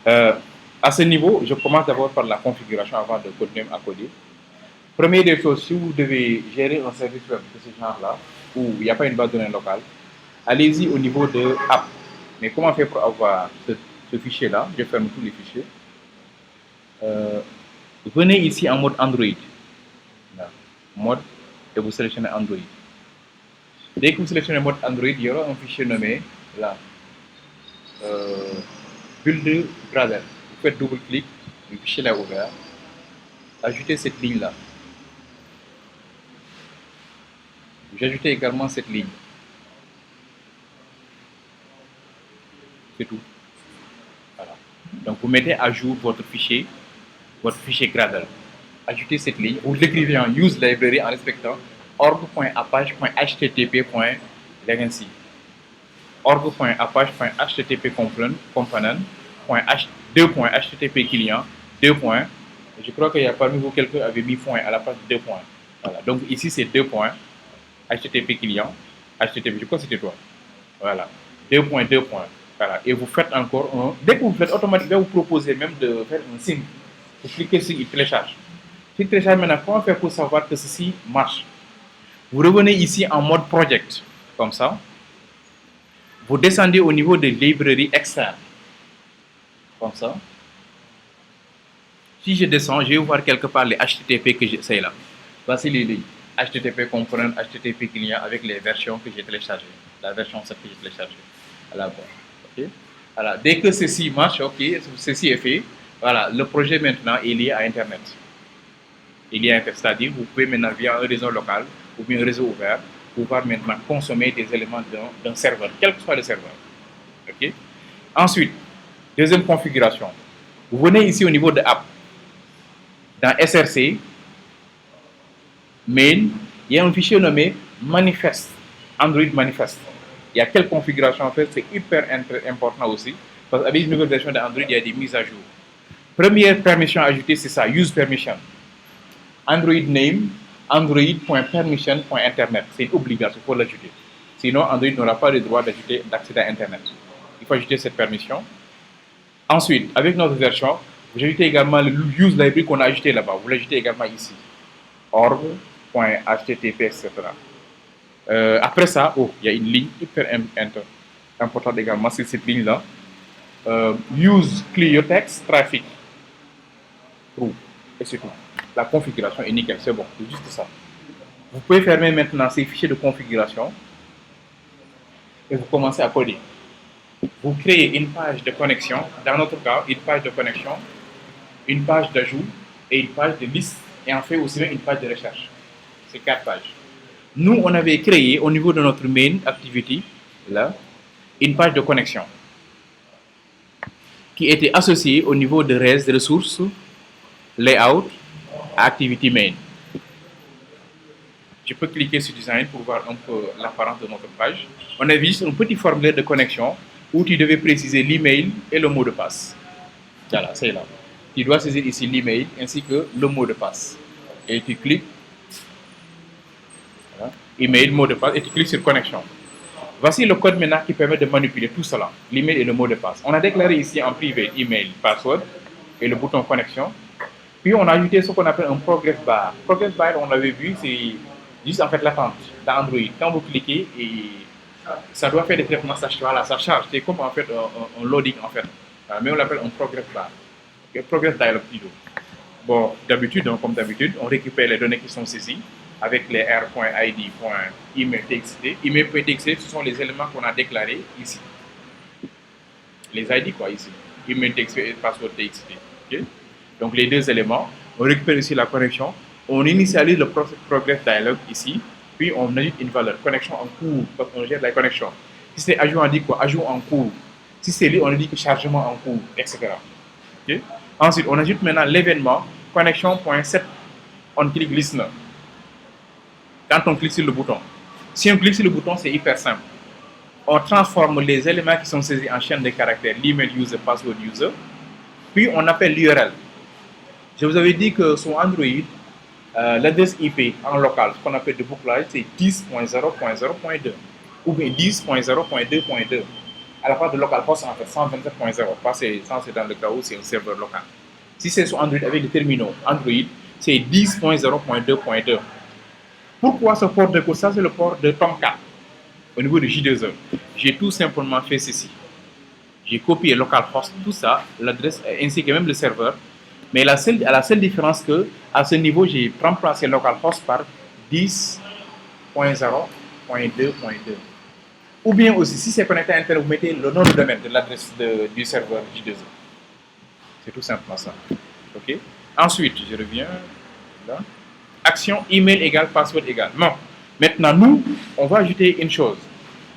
Euh, à ce niveau, je commence d'abord par la configuration avant de continuer à coder. Première des choses, si vous devez gérer un service web de ce genre-là, où il n'y a pas une base de données locale, allez-y au niveau de app. Mais comment faire pour avoir ce fichier-là? Je ferme tous les fichiers. Euh, Venez ici en mode Android. Là. Mode, et vous sélectionnez Android. Dès que vous sélectionnez mode Android, il y aura un fichier nommé là, Build Brother. Vous faites double-clic, le fichier là ouvert. Ajoutez cette ligne-là. J'ajoute également cette ligne. C'est tout. Voilà. Donc vous mettez à jour votre fichier Gradle. Ajoutez cette ligne. Vous l'écrivez en use library en respectant org.apache.http.legacy. org.apache.http component.h2.http client 2. Je crois qu'il y a parmi vous quelqu'un qui avait mis point à la place de 2 points. Voilà. Donc ici c'est 2 points. HTTP client, HTTP, je crois que c'était toi. Voilà. 2 points, 2 points. Voilà. Et vous faites encore un. Dès que vous faites, automatiquement, vous proposez même de faire un signe. Vous cliquez sur il télécharge. Si il télécharge maintenant, comment faire pour savoir que ceci marche? Vous revenez ici en mode project, comme ça. Vous descendez au niveau de librairie externe, comme ça. Si je descends, je vais voir quelque part les HTTP que j'essaie là. Voici les lignes. HTTP component, HTTP client avec les versions que j'ai téléchargées. La version 7 que j'ai téléchargée. Voilà, bon. Okay. Voilà. Dès que ceci marche, ok, ceci est fait. Voilà, le projet maintenant est lié à Internet. Il y a Internet, c'est-à-dire vous pouvez maintenant via un réseau local ou bien un réseau ouvert pouvoir maintenant consommer des éléments d'un serveur, quel que soit le serveur. Ok. Ensuite, deuxième configuration. Vous venez ici au niveau de app. Dans SRC, main, il y a un fichier nommé manifest, Android manifest. Il y a quelle configuration en fait, c'est hyper important aussi, parce qu'avec une nouvelle version d'Android, il y a des mises à jour. Première permission ajoutée, c'est ça, use permission. Android name, android.permission.internet, c'est une obligation, il faut l'ajouter. Sinon, Android n'aura pas le droit d'accéder à Internet. Il faut ajouter cette permission. Ensuite, avec notre version, vous ajoutez également le use library qu'on a ajouté là-bas, vous l'ajoutez également ici. org.http, etc. Après ça, il y a une ligne hyper importante également, c'est cette ligne-là. Use clear text traffic. True. Et c'est tout. La configuration est nickel, c'est bon, c'est juste ça. Vous pouvez fermer maintenant ces fichiers de configuration et vous commencez à coder. Vous créez une page de connexion, dans notre cas, une page de connexion, une page d'ajout et une page de liste, et en fait aussi une page de recherche. C'est 4 pages. Nous, on avait créé au niveau de notre main activity, là, une page de connexion qui était associée au niveau de res, ressources, layout, activity main. Je peux cliquer sur design pour voir un peu l'apparence de notre page. On a vu un petit formulaire de connexion où tu devais préciser l'email et le mot de passe. Voilà, c'est là. Tu dois saisir ici l'email ainsi que le mot de passe. Et tu cliques, voilà, email, mot de passe, et tu cliques sur connexion. Voici le code maintenant qui permet de manipuler tout cela, l'email et le mot de passe. On a déclaré ici en privé email, password et le bouton connexion. Puis on a ajouté ce qu'on appelle un progress bar. Progress bar, on l'avait vu, c'est juste en fait l'attente dans Android. Quand vous cliquez, et ça doit faire des traitements, ça charge. C'est comme en fait un loading en fait. Mais on l'appelle un progress bar. Okay, progress dialog plutôt. Bon, d'habitude, donc, comme d'habitude, on récupère les données qui sont saisies avec les r.id.email.txt. Email.txt, ce sont les éléments qu'on a déclarés ici. Les ID quoi ici. Email.txt et password.txt. Okay? Donc les deux éléments, on récupère ici la connexion, on initialise le progress dialog ici, puis on ajoute une valeur, connexion en cours, parce qu'on gère la connexion. Si c'est ajout, on dit quoi? Ajout en cours. Si c'est lui, on dit que chargement en cours, etc. Okay? Ensuite, on ajoute maintenant l'événement, connexion.set, on clique listener. Quand on clique sur le bouton. Si on clique sur le bouton, c'est hyper simple. On transforme les éléments qui sont saisis en chaîne de caractères, l'email user, password user, puis on appelle l'URL. Je vous avais dit que sur Android, l'adresse IP en local, ce qu'on appelle de bouclage, c'est 10.0.0.2 ou bien 10.0.2.2. à la part de localhost, en fait, 127.0. Ça, c'est dans le cas où c'est un serveur local. Si c'est sur Android avec les terminaux Android, c'est 10.0.2.2. Pourquoi ce port de code? Ça, c'est le port de Tomcat au niveau de J2E. J'ai tout simplement fait ceci. J'ai copié localhost, tout ça, l'adresse ainsi que même le serveur. Mais la seule différence que, à ce niveau, j'ai remplacé localhost par 10.0.2.2. Ou bien aussi, si c'est connecté à Internet, vous mettez le nom de domaine de l'adresse du serveur J2E. C'est tout simplement ça. Ok. Ensuite, je reviens là. Action email égale password égale. Non. Maintenant, nous, on va ajouter une chose.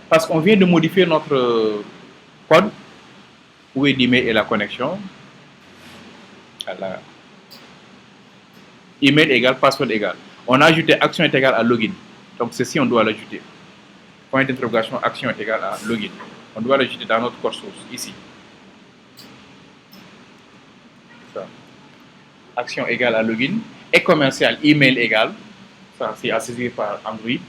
Parce qu'on vient de modifier notre code. Où est l'email et la connexion? Voilà. Email égale password égale. On a ajouté action est égale à login. Donc ceci, on doit l'ajouter. Point d'interrogation, action est égale à login. On doit l'ajouter dans notre code source, ici. Ça. Action égale à login. Et commercial, email égale. Ça, c'est à saisir par Android.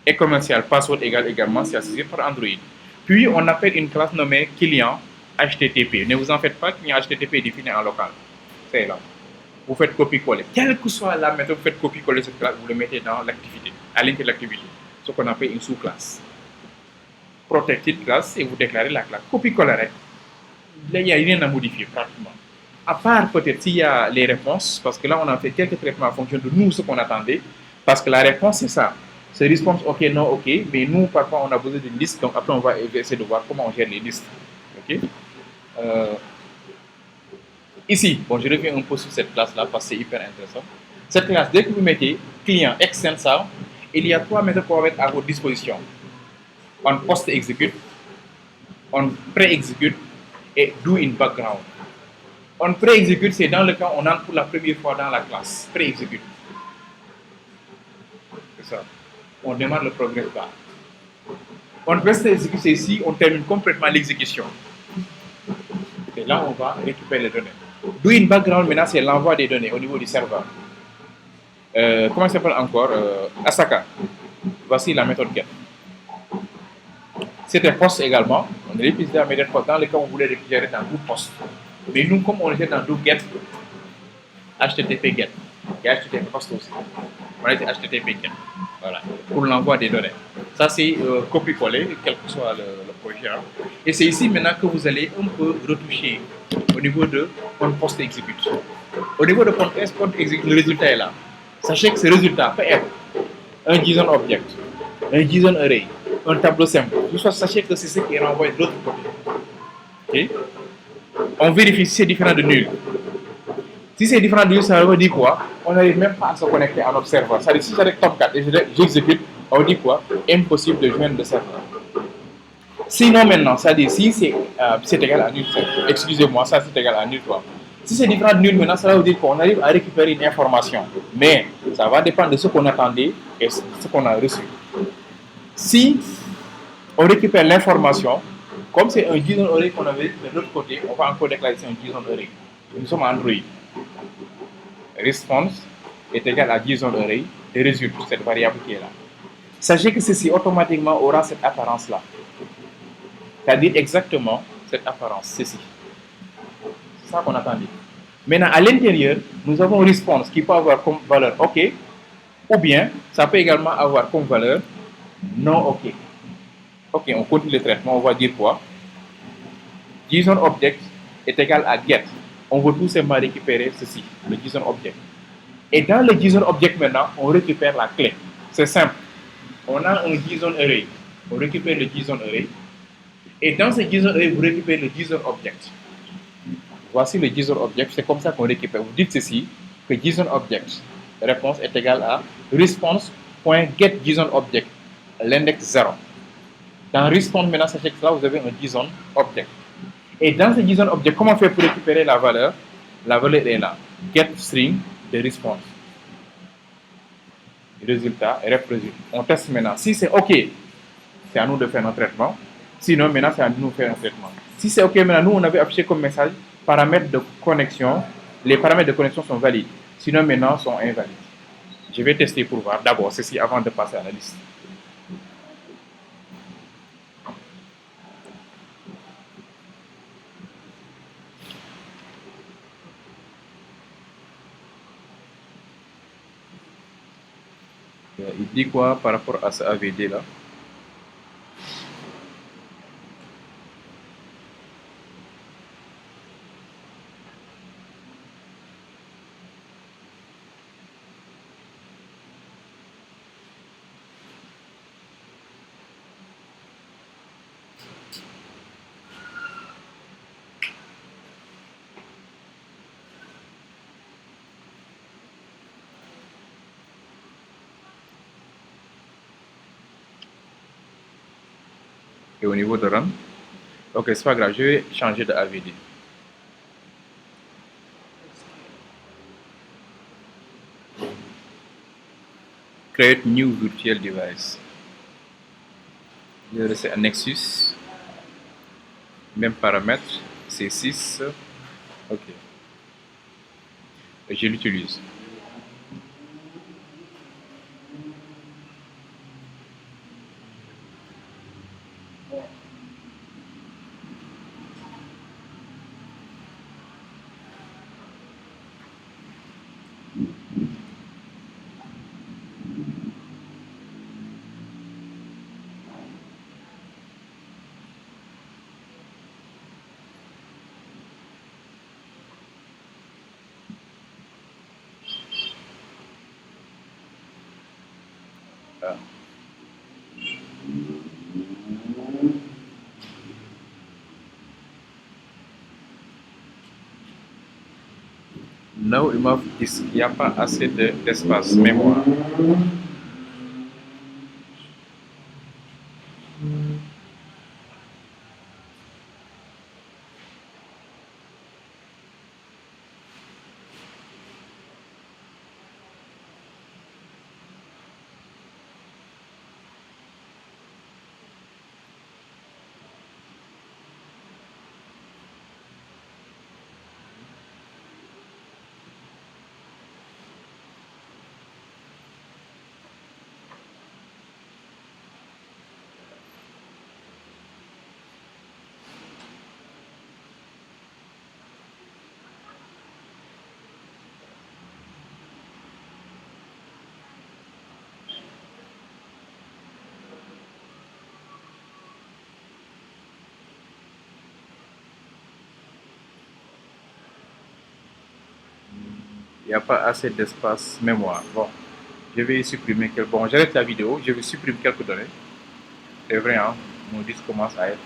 Et commercial, password égale également, c'est à saisir par Android. Puis, on appelle une classe nommée client HTTP. Ne vous en faites pas, client HTTP est défini en local. C'est là. Vous faites copier-coller. Quelle que soit la méthode, vous faites copier-coller cette classe, vous le mettez dans l'activité, à l'intérieur de l'activité, ce qu'on appelle une sous-classe. Protected class, et vous déclarez la classe. Copier-coller. Là, il n'y a rien à modifier pratiquement. À part peut-être s'il y a les réponses, parce que là, on a fait quelques traitements en fonction de nous, ce qu'on attendait, parce que la réponse, c'est ça. C'est réponse OK, non, OK, mais nous, parfois, on a besoin d'une liste, donc après, on va essayer de voir comment on gère les listes. OK. Ici, bon, je reviens un peu sur cette classe-là parce que c'est hyper intéressant. Cette classe, dès que vous mettez client extend ça, il y a trois méthodes qu'on va mettre à votre disposition. On post-execute, on pré-execute et do in background. On pré-execute, c'est dans le cas où on entre pour la première fois dans la classe. Pré-execute. C'est ça. On démarre le progress bar. On pré-execute, c'est ici, on termine complètement l'exécution. Et là, on va récupérer les données. Do in background, maintenant, c'est l'envoi des données au niveau du serveur. Comment ça s'appelle encore Asaka. Voici la méthode get. C'était post également. On a utilisé la méthode post dans le cas où on voulait récupérer dans do post. Mais nous, comme on était dans do get, HTTP get. Et HTTP post aussi. On a été HTTP get. Voilà. Pour l'envoi des données. Ça, c'est copier-coller, quel que soit le projet. Hein. Et c'est ici maintenant que vous allez un peu retoucher au niveau de post execute. Au niveau de post execute, le résultat est là. Sachez que ce résultat peut être un JSON object, un JSON array, un tableau simple. Sachez que c'est ce qui est renvoyé de l'autre côté. Okay? On vérifie si c'est différent de nul. Si c'est différent de nul, ça veut dire quoi? On n'arrive même pas à se connecter à notre serveur. Ça veut dire si c'est avec Tomcat et j'exécute, on dit quoi? Impossible de joindre le serveur. Sinon maintenant, ça veut dire si c'est égal à nul, excusez-moi, ça c'est égal à nul quoi. Si c'est différent de nul maintenant, ça veut dire qu'on arrive à récupérer une information. Mais ça va dépendre de ce qu'on attendait et ce qu'on a reçu. Si on récupère l'information, comme c'est un JSON array qu'on avait de l'autre côté, on va encore déclarer c'est un JSON array. Nous sommes en Android. Response est égal à JSON array et résulte, cette variable qui est là. Sachez que ceci automatiquement aura cette apparence-là. C'est-à-dire exactement cette apparence, ceci. C'est ça qu'on attendait. Maintenant, à l'intérieur, nous avons response qui peut avoir comme valeur OK, ou bien ça peut également avoir comme valeur non OK. OK, on continue le traitement, on va dire quoi? JSON object est égal à get. On veut tout simplement récupérer ceci, le JSON object. Et dans le JSON object maintenant, on récupère la clé. C'est simple. On a un JSON array. On récupère le JSON array. Et dans ce JSON array, vous récupérez le JSON object. Voici le JSON object. C'est comme ça qu'on récupère. Vous dites ceci, que JSON object, réponse est égale à response.getJSONObject, l'index 0. Dans response, maintenant, sachez que là, vous avez un JSON object. Et dans ce JSON object, comment on fait pour récupérer la valeur? La valeur est là. Get string de response. Résultat, ref résultat. On teste maintenant. Si c'est OK, c'est à nous de faire notre traitement. Sinon, maintenant, c'est à nous de faire un traitement. Si c'est OK, maintenant, nous, on avait affiché comme message paramètres de connexion. Les paramètres de connexion sont valides. Sinon, maintenant, sont invalides. Je vais tester pour voir d'abord ceci avant de passer à la liste. Il dit quoi par rapport à ce AVD là? Et au niveau de RAM, ok, c'est pas grave, je vais changer de AVD. Create new virtual device. C'est un Nexus, même paramètre, c'est 6. Ok, je l'utilise. Ah. Now, il n'y a pas assez d'espace mémoire. Il n'y a pas assez d'espace mémoire. Bon, je vais supprimer quelques. Bon, j'arrête la vidéo, je vais supprimer quelques données. C'est vrai, hein, mon disque commence à être